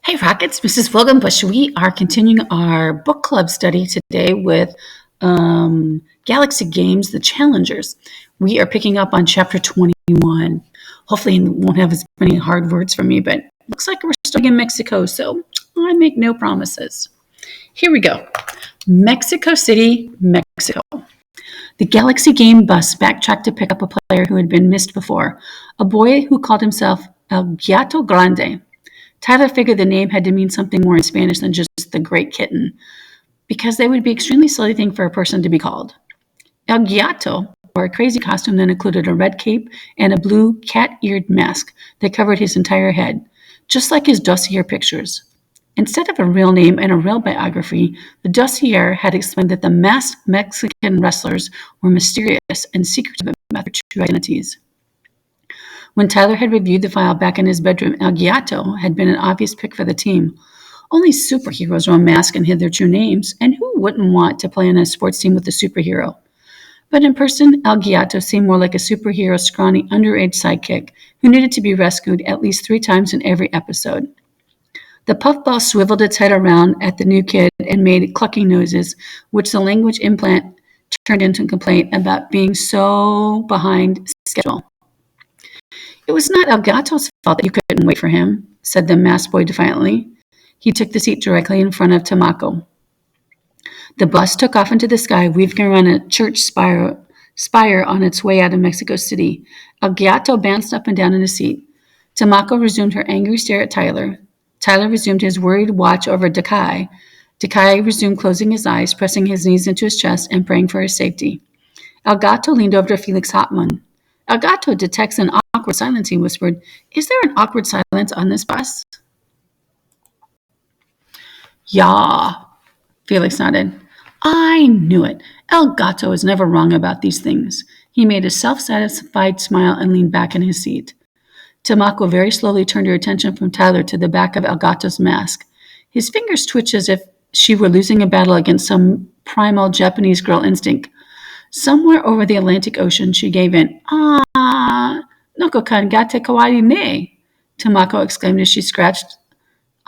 Hey Rockets, Mrs. Wilgenbush. We are continuing our book club study today with Galaxy Games, The Challengers. We are picking up on chapter 21. Hopefully it won't have as many hard words for me, but looks like we're still in Mexico, so I make no promises. Here we go. Mexico City, Mexico. The Galaxy Game bus backtracked to pick up a player who had been missed before, a boy who called himself El Gato Grande. Tyler figured the name had to mean something more in Spanish than just the Great Kitten, because they would be extremely silly thing for a person to be called. El Gato wore a crazy costume that included a red cape and a blue cat-eared mask that covered his entire head, just like his dossier pictures. Instead of a real name and a real biography, the dossier had explained that the masked Mexican wrestlers were mysterious and secretive about their true identities. When Tyler had reviewed the file back in his bedroom, El Gato had been an obvious pick for the team. Only superheroes wore masks and hid their true names, and who wouldn't want to play on a sports team with a superhero? But in person, El Gato seemed more like a superhero scrawny underage sidekick who needed to be rescued at least 3 times in every episode. The puffball swiveled its head around at the new kid and made clucking noises, which the language implant turned into a complaint about being so behind schedule. "It was not El Gato's fault that you couldn't wait for him," said the masked boy defiantly. He took the seat directly in front of Tamako. The bus took off into the sky, weaving around a church spire on its way out of Mexico City. El Gato bounced up and down in his seat. Tamako resumed her angry stare at Tyler. Tyler resumed his worried watch over Dakai. Dakai resumed closing his eyes, pressing his knees into his chest, and praying for his safety. El Gato leaned over to Felix Hotman. El Gato detects an awkward silence, he whispered. "Is there an awkward silence on this bus?" "Yeah," Felix nodded. "I knew it. El Gato is never wrong about these things." He made a self-satisfied smile and leaned back in his seat. Tamako very slowly turned her attention from Tyler to the back of El Gato's mask. His fingers twitched as if she were losing a battle against some primal Japanese girl instinct. Somewhere over the Atlantic Ocean, she gave in. "Ah, Noko-kan gate kawaii ne," Tamako exclaimed as she scratched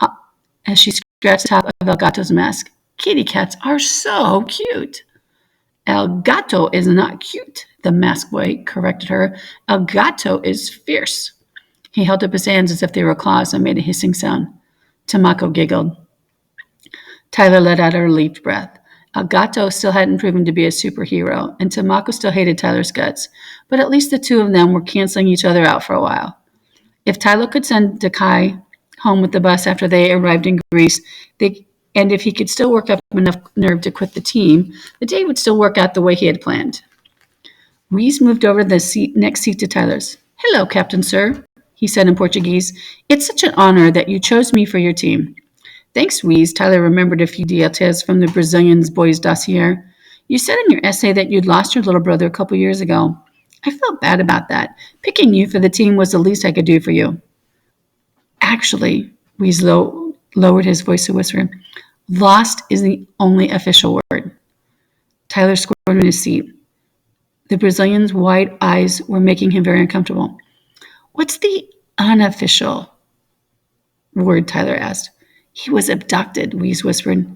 the top of El Gato's mask. "Kitty cats are so cute." "El Gato is not cute," the mask boy corrected her. "El Gato is fierce." He held up his hands as if they were claws and made a hissing sound. Tamako giggled. Tyler let out a relieved breath. El Gato still hadn't proven to be a superhero, and Tamako still hated Tyler's guts, but at least the two of them were canceling each other out for a while. If Tyler could send Dakai home with the bus after they arrived in Greece, and if he could still work up enough nerve to quit the team, the day would still work out the way he had planned. Reese moved over the next seat to Tyler's. "Hello, Captain Sir," he said in Portuguese. "It's such an honor that you chose me for your team." "Thanks, Weeze." Tyler remembered a few details from the Brazilian boy's dossier. "You said in your essay that you'd lost your little brother a couple years ago. I felt bad about that. Picking you for the team was the least I could do for you." "Actually," Weeze lowered his voice to whisper, "lost is the only official word." Tyler squirmed in his seat. The Brazilian's wide eyes were making him very uncomfortable. "What's the unofficial word?" Tyler asked. "He was abducted," Weeze whispered.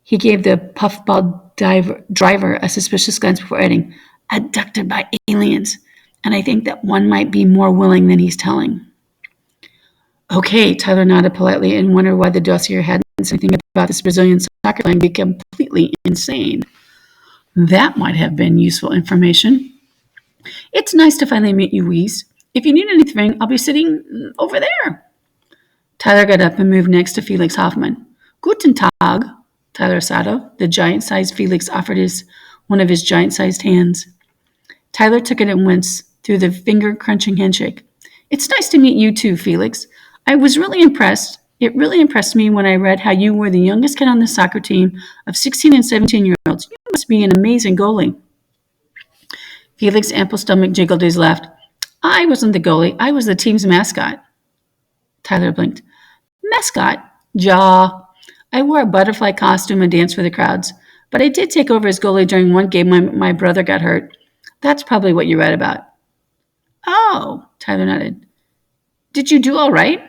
He gave the puffball driver a suspicious glance before adding, "Abducted by aliens, and I think that one might be more willing than he's telling." "Okay," Tyler nodded politely and wondered why the dossier hadn't said anything about this Brazilian soccer playing being completely insane. That might have been useful information. "It's nice to finally meet you, Weeze. If you need anything, I'll be sitting over there." Tyler got up and moved next to Felix Hoffman. "Guten Tag," Tyler Sato. The giant-sized Felix offered one of his giant-sized hands. Tyler took it and went through the finger-crunching handshake. "It's nice to meet you too, Felix. I was really impressed. It really impressed me when I read how you were the youngest kid on the soccer team of 16 and 17-year-olds. You must be an amazing goalie." Felix's ample stomach jiggled to his left. "I wasn't the goalie. I was the team's mascot." Tyler blinked. "Mascot? Ja. I wore a butterfly costume and danced for the crowds. But I did take over as goalie during one game when my brother got hurt. That's probably what you read about." "Oh," Tyler nodded. "Did you do all right?"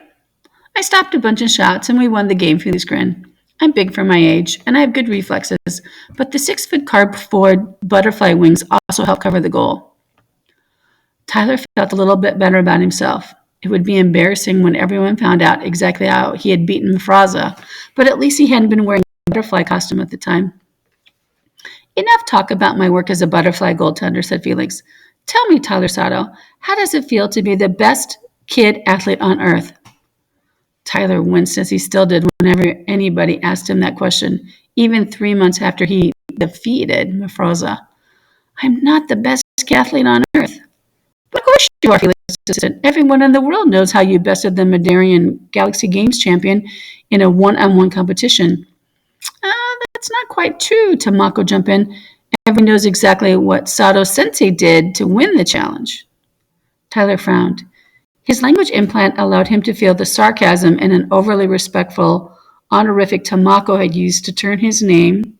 I stopped a bunch of shots and we won the game, Felix grinned. I'm big for my age, and I have good reflexes, but the 6-foot cardboard butterfly wings also help cover the goal. Tyler felt a little bit better about himself. It would be embarrassing when everyone found out exactly how he had beaten Mafraza, but at least he hadn't been wearing a butterfly costume at the time. Enough talk about my work as a butterfly goaltender, said Felix. Tell me, Tyler Sato, how does it feel to be the best kid athlete on earth? Tyler winced as he still did whenever anybody asked him that question, even 3 months after he defeated Mafroza. I'm not the best athlete on earth. But of course you are, Felix insisted. Everyone in the world knows how you bested the Madarian Galaxy Games champion in a one-on-one competition. That's not quite true, Tamako jumped in. Everyone knows exactly what Sato Sensei did to win the challenge. Tyler frowned. His language implant allowed him to feel the sarcasm in an overly respectful honorific Tamako had used to turn his name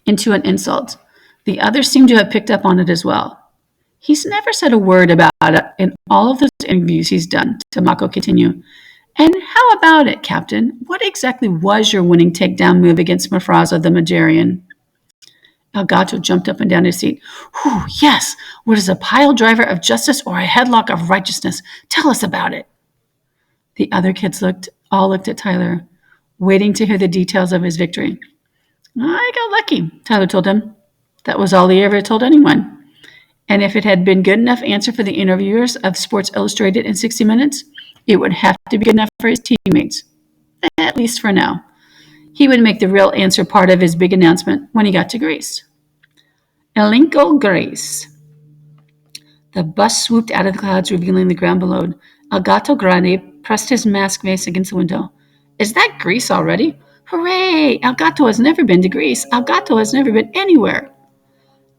into an insult. The others seemed to have picked up on it as well. He's never said a word about it in all of those interviews he's done, Tamako continued. And how about it, Captain? What exactly was your winning takedown move against Mafraza the Majarian? Elgato jumped up and down his seat. Whew, yes, what is a pile driver of justice or a headlock of righteousness? Tell us about it. The other kids all looked at Tyler, waiting to hear the details of his victory. I got lucky, Tyler told him. That was all he ever told anyone. And if it had been good enough answer for the interviewers of Sports Illustrated in 60 Minutes, it would have to be good enough for his teammates, at least for now. He would make the real answer part of his big announcement when he got to Greece. Elenco Greece. The bus swooped out of the clouds, revealing the ground below. El Gato Grande pressed his mask face against the window. Is that Greece already? Hooray! El Gato has never been to Greece. El Gato has never been anywhere.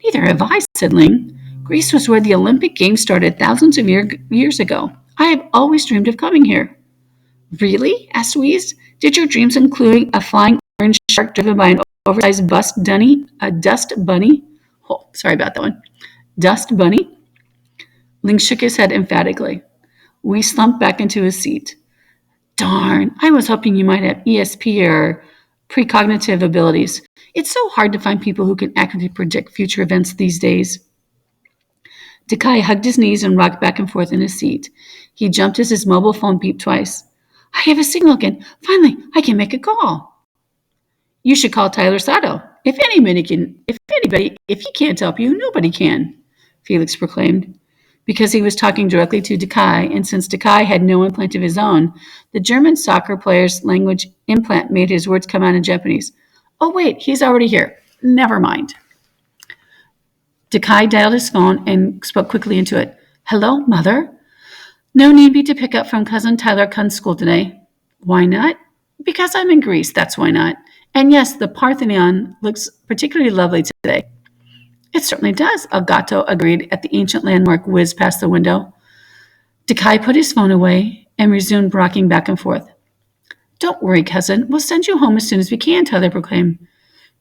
Neither have I, said Ling. Greece was where the Olympic Games started thousands of years ago. I have always dreamed of coming here. Really? Asked Louise. Did your dreams include a flying orange shark driven by an oversized dust bunny? Oh, sorry about that one. Dust bunny? Ling shook his head emphatically. Wee slumped back into his seat. Darn, I was hoping you might have ESP or precognitive abilities. It's so hard to find people who can accurately predict future events these days. Dakai hugged his knees and rocked back and forth in his seat. He jumped as his mobile phone beeped twice. I have a signal again. Finally, I can make a call. You should call Tyler Sato. If he can't help you, nobody can, Felix proclaimed. Because he was talking directly to Dakai, and since Dakai had no implant of his own, the German soccer player's language implant made his words come out in Japanese. Oh, wait, he's already here. Never mind. Dakai dialed his phone and spoke quickly into it. Hello, Mother? No need me to pick up from Cousin Tyler Kuhn's school today. Why not? Because I'm in Greece, that's why not. And yes, the Parthenon looks particularly lovely today. It certainly does, Elgato agreed as the ancient landmark whizzed past the window. Dakai put his phone away and resumed rocking back and forth. Don't worry, cousin. We'll send you home as soon as we can, Tyler proclaimed.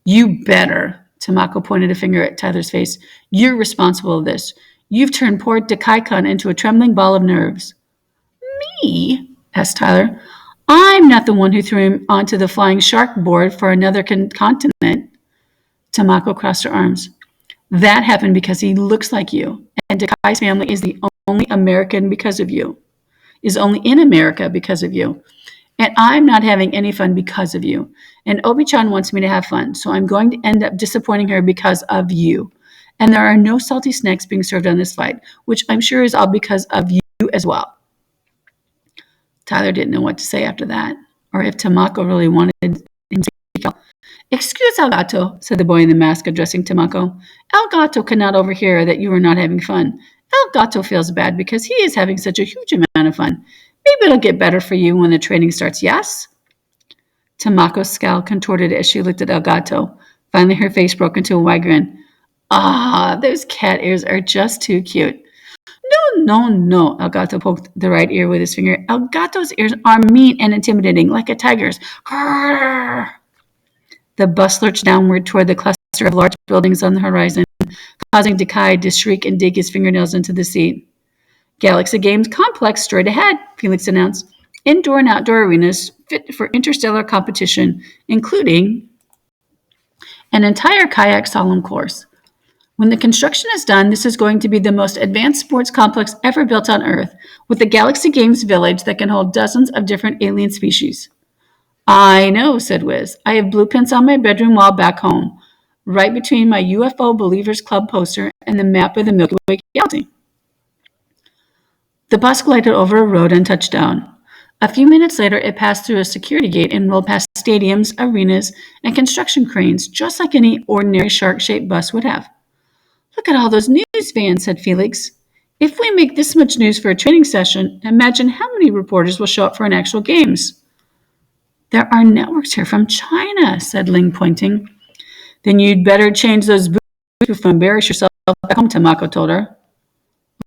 You better, Tamako pointed a finger at Tyler's face. You're responsible for this. You've turned poor Dakai-kun into a trembling ball of nerves. Me? Asked Tyler. I'm not the one who threw him onto the flying shark board for another continent. Tamako crossed her arms. That happened because he looks like you, and Dakai's family is the only American because of you, is only in America because of you. And I'm not having any fun because of you. And Obi-chan wants me to have fun, so I'm going to end up disappointing her because of you. And there are no salty snacks being served on this flight, which I'm sure is all because of you as well. Tyler didn't know what to say after that, or if Tamako really wanted him to speak out. Excuse Elgato, said the boy in the mask, addressing Tamako. Elgato cannot overhear that you are not having fun. Elgato feels bad because he is having such a huge amount of fun. Maybe it'll get better for you when the training starts, yes? Tamako's scowl contorted as she looked at Elgato. Finally, her face broke into a wide grin. Ah, those cat ears are just too cute. No, Elgato poked the right ear with his finger. Elgato's ears are mean and intimidating, like a tiger's. Grrr! The bus lurched downward toward the cluster of large buildings on the horizon, causing Dakai to shriek and dig his fingernails into the seat. Galaxy Games Complex straight ahead, Felix announced. indoor and outdoor arenas fit for interstellar competition, including an entire kayak slalom course. When the construction is done, this is going to be the most advanced sports complex ever built on Earth, with a Galaxy Games village that can hold dozens of different alien species. I know, said Wiz. I have blueprints on my bedroom wall back home, right between my UFO Believers Club poster and the map of the Milky Way galaxy. The bus glided over a road and touched down. A few minutes later, it passed through a security gate and rolled past stadiums, arenas, and construction cranes, just like any ordinary shark-shaped bus would have. Look at all those news vans, said Felix. If we make this much news for a training session, imagine how many reporters will show up for an actual games. There are networks here from China, said Ling, pointing. Then you'd better change those boots before you embarrass yourself back home, Tamako told her.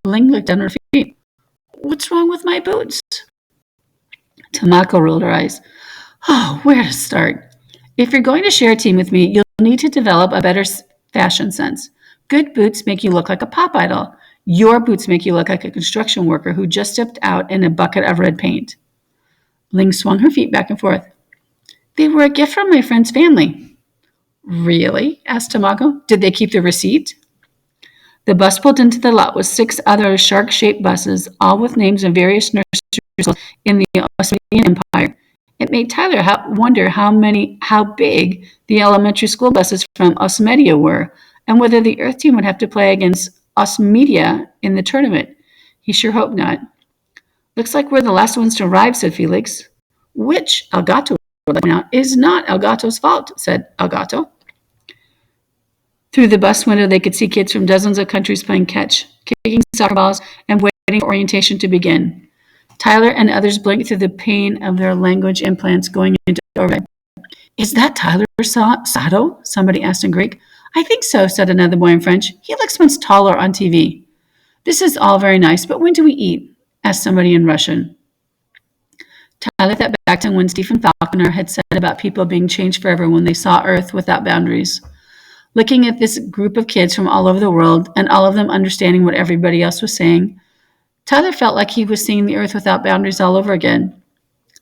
Ling looked down at her feet. What's wrong with my boots? Tamako rolled her eyes. Oh, where to start? If you're going to share a team with me, you'll need to develop a better fashion sense. Good boots make you look like a pop idol. Your boots make you look like a construction worker who just stepped out in a bucket of red paint. Ling swung her feet back and forth. They were a gift from my friend's family. Really? Asked Tamako. Did they keep the receipt? The bus pulled into the lot with 6 other shark-shaped buses, all with names of various nurseries in the Osmanian Empire. It made Tyler wonder how big the elementary school buses from Osmedia were, and whether the Earth team would have to play against Osmedia in the tournament. He sure hoped not. Looks like we're the last ones to arrive, said Felix. Which, Elgato would point out, is not Elgato's fault, said Elgato. Through the bus window, they could see kids from dozens of countries playing catch, kicking soccer balls, and waiting for orientation to begin. Tyler and others blinked through the pain of their language implants going into override. Is that Tyler Sato? Somebody asked in Greek. I think so, said another boy in French. He looks much taller on TV. This is all very nice, but when do we eat? Asked somebody in Russian. Tyler thought back to when Stephen Falconer had said about people being changed forever when they saw Earth without boundaries. Looking at this group of kids from all over the world, and all of them understanding what everybody else was saying, Tyler felt like he was seeing the Earth without boundaries all over again.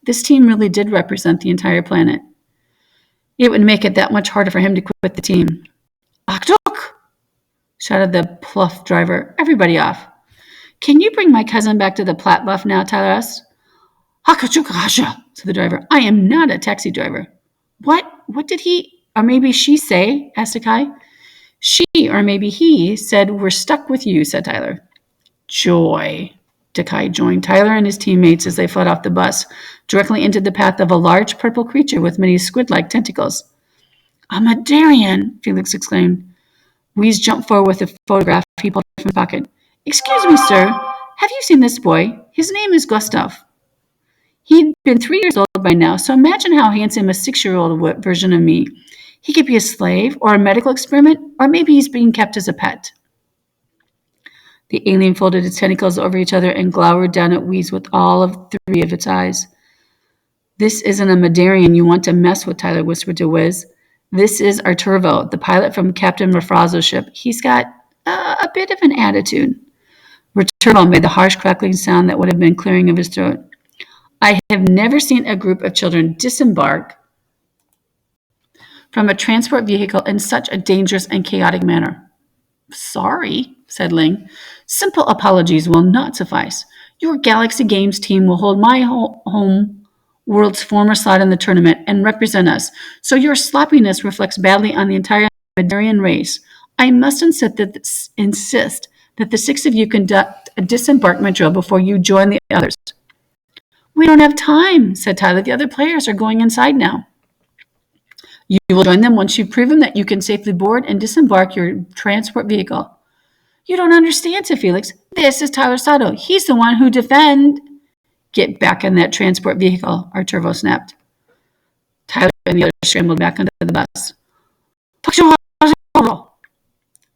This team really did represent the entire planet. It would make it that much harder for him to quit the team. Akdok! Shouted the pluff driver. Everybody off. Can you bring my cousin back to the Platluff now, Tyler asked. Hakachukasha, said the driver. I am not a taxi driver. What did he, or maybe she say? Asked Takai. She, or maybe he, said we're stuck with you, said Tyler. Joy. Takai joined Tyler and his teammates as they fled off the bus, directly into the path of a large purple creature with many squid-like tentacles. A Madarian, Felix exclaimed. Wheeze jumped forward with a photograph he pulled from his pocket. Excuse me, sir. Have you seen this boy? His name is Gustav. He'd been 3 years old by now, so imagine how handsome a 6-year-old version of me. He could be a slave, or a medical experiment, or maybe he's being kept as a pet. The alien folded its tentacles over each other and glowered down at Wheeze with all of 3 of its eyes. This isn't a Madarian you want to mess with, Tyler whispered to Wiz. This is Arturvo, the pilot from Captain Rafrazo's ship. He's got a bit of an attitude. Arturvo made the harsh crackling sound that would have been clearing of his throat. I have never seen a group of children disembark from a transport vehicle in such a dangerous and chaotic manner. Sorry, said Ling. Simple apologies will not suffice. Your Galaxy Games team will hold my home world's former slot in the tournament and represent us, so your sloppiness reflects badly on the entire Madarian race. I must insist that the 6 of you conduct a disembarkment drill before you join the others. We don't have time, said Tyler. The other players are going inside now. You will join them once you've proven that you can safely board and disembark your transport vehicle. You don't understand, said Felix. This is Tyler Sato. He's the one who defend. Get back in that transport vehicle, Arturvo snapped. Tyler and the others scrambled back onto the bus.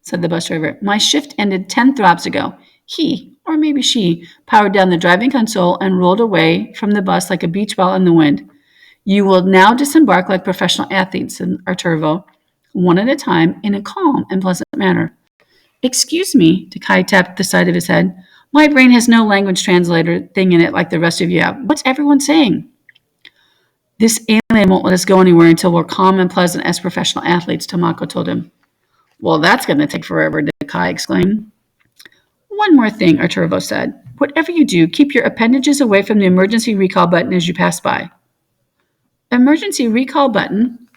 Said the bus driver. My shift ended 10 throbs ago. He, or maybe she, powered down the driving console and rolled away from the bus like a beach ball in the wind. You will now disembark like professional athletes, said Arturvo, one at a time, in a calm and pleasant manner. Excuse me, Takai tapped the side of his head, My brain has no language translator thing in it like the rest of you have. What's everyone saying? This alien won't let us go anywhere until we're calm and pleasant as professional athletes, Tamako told him. Well, that's going to take forever, Kai exclaimed. One more thing, Arturo said. Whatever you do, keep your appendages away from the emergency recall button as you pass by. Emergency recall button?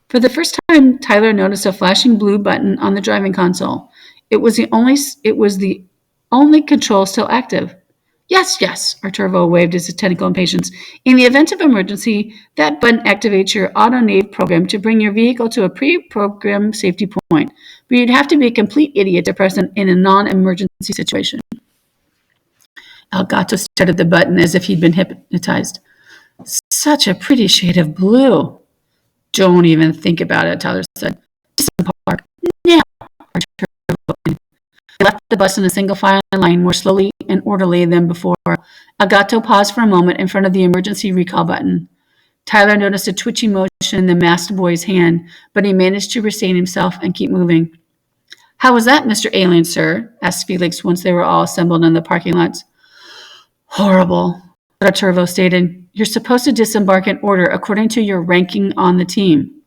For the first time, Tyler noticed a flashing blue button on the driving console. It was the only control still active. Yes, Arturo waved his technical impatience. In the event of emergency, that button activates your auto-nav program to bring your vehicle to a pre-programmed safety point. But you'd have to be a complete idiot to press it in a non-emergency situation. Elgato stared at the button as if he'd been hypnotized. Such a pretty shade of blue. Don't even think about it, Tyler said. Disembark now, Arturo. They left the bus in a single file line more slowly and orderly than before. Elgato paused for a moment in front of the emergency recall button. Tyler noticed a twitchy motion in the masked boy's hand, but he managed to restrain himself and keep moving. How was that, Mr. Alien, sir? Asked Felix once they were all assembled in the parking lots. Horrible, Arturo stated. You're supposed to disembark in order according to your ranking on the team.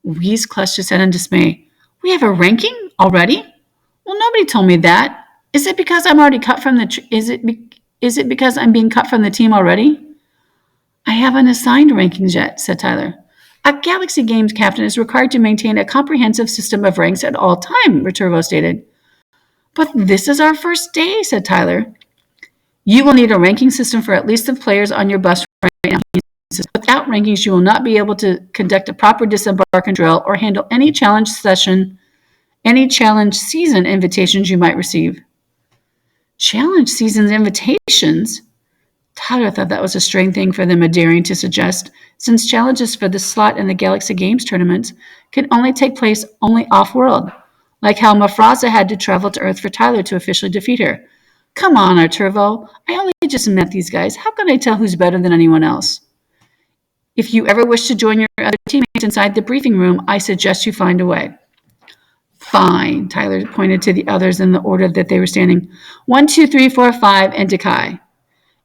Weiss clutched his head in dismay. We have a ranking already? Well, nobody told me that. Is it because I'm already cut from the? Is it because I'm being cut from the team already? I haven't assigned rankings yet, said Tyler. A Galaxy Games captain is required to maintain a comprehensive system of ranks at all times, Arturo stated. But this is our first day, said Tyler. You will need a ranking system for at least the players on your bus right now. Without rankings, you will not be able to conduct a proper disembarkation drill or handle any challenge season invitations you might receive. Challenge season invitations? Tyler thought that was a strange thing for them daring to suggest, since challenges for the slot in the Galaxy Games tournaments can only take place off-world, like how Mafraza had to travel to Earth for Tyler to officially defeat her. Come on, Arturo. I only just met these guys. How can I tell who's better than anyone else? If you ever wish to join your other teammates inside the briefing room, I suggest you find a way. Fine, Tyler pointed to the others in the order that they were standing. 1, 2, 3, 4, 5, and Dekai.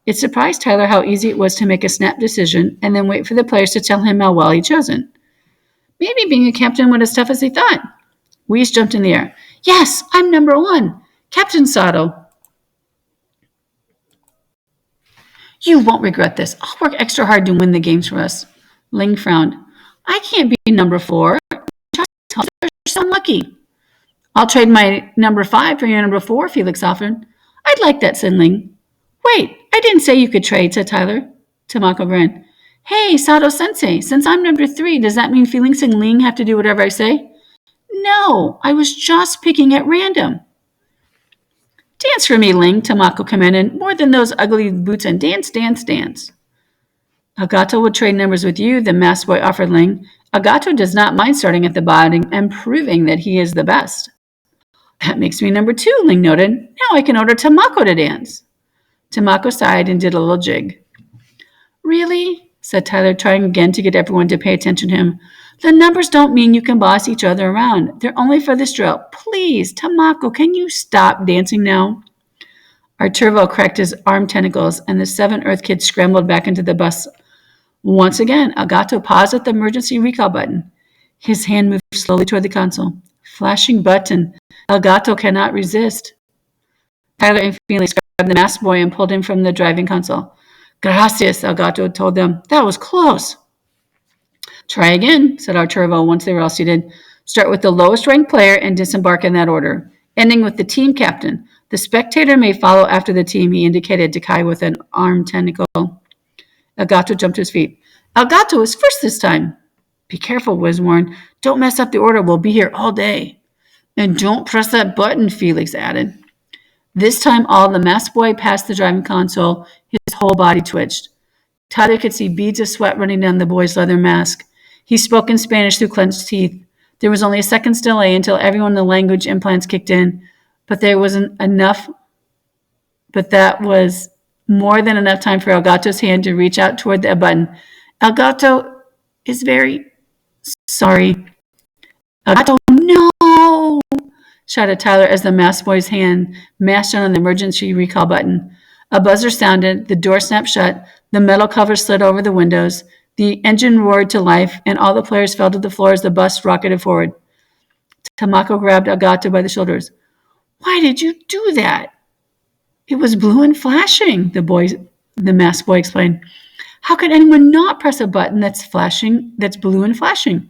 It surprised Tyler how easy it was to make a snap decision and then wait for the players to tell him how well he'd chosen. Maybe being a captain wasn't as tough as he thought. Weiss jumped in the air. Yes, I'm number 1. Captain Sato. You won't regret this. I'll work extra hard to win the games for us. Ling frowned. I can't be number 4. You're so unlucky. I'll trade my number 5 for your number 4, Felix offered. I'd like that, said Ling. Wait, I didn't say you could trade, said Tyler. Tamako grinned. Hey, Sato-sensei, since I'm number 3, does that mean Felix and Ling have to do whatever I say? No, I was just picking at random. Dance for me, Ling, Tamako commanded. More than those ugly boots and dance, dance, dance. Elgato would trade numbers with you, the masked boy offered Ling. Elgato does not mind starting at the bottom and proving that he is the best. That makes me number 2, Ling noted. Now I can order Tamako to dance. Tamako sighed and did a little jig. Really? Said Tyler, trying again to get everyone to pay attention to him. The numbers don't mean you can boss each other around. They're only for this drill. Please, Tamako, can you stop dancing now? Arturo cracked his arm tentacles, and the 7 Earth kids scrambled back into the bus. Once again, Elgato paused at the emergency recall button. His hand moved slowly toward the console. Flashing button. Elgato cannot resist. Tyler and Felix grabbed the masked boy and pulled him from the driving console. Gracias, Elgato told them. That was close. Try again, said Arturo once they were all seated. Start with the lowest ranked player and disembark in that order, ending with the team captain. The spectator may follow after the team, he indicated to Kai with an arm tentacle. Elgato jumped to his feet. Elgato is first this time. Be careful, Wiz warned. Don't mess up the order. We'll be here all day. And don't press that button, Felix added. This time, all the masked boy passed the driving console. His whole body twitched. Tyler could see beads of sweat running down the boy's leather mask. He spoke in Spanish through clenched teeth. There was only a second's delay until everyone in the language implants kicked in, but there wasn't enough. But that was more than enough time for Elgato's hand to reach out toward the button. Elgato is very sorry. Elgato, no! shouted Tyler as the masked boy's hand mashed down on the emergency recall button. A buzzer sounded, the door snapped shut, the metal cover slid over the windows, the engine roared to life, and all the players fell to the floor as the bus rocketed forward. Tamako grabbed Agato by the shoulders. Why did you do that? It was blue and flashing, the masked boy explained. How could anyone not press a button that's blue and flashing?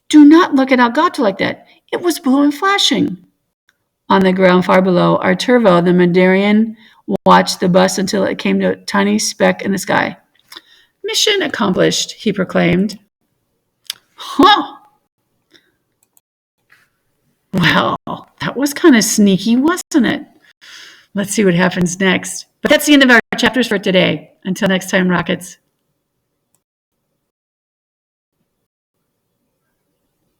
Do not look at Agato like that. It was blue and flashing. On the ground far below, Arturvo, the Mandarian, watched the bus until it came to a tiny speck in the sky. Mission accomplished, he proclaimed. Huh. Well, that was kind of sneaky, wasn't it? Let's see what happens next. But that's the end of our chapters for today. Until next time, Rockets.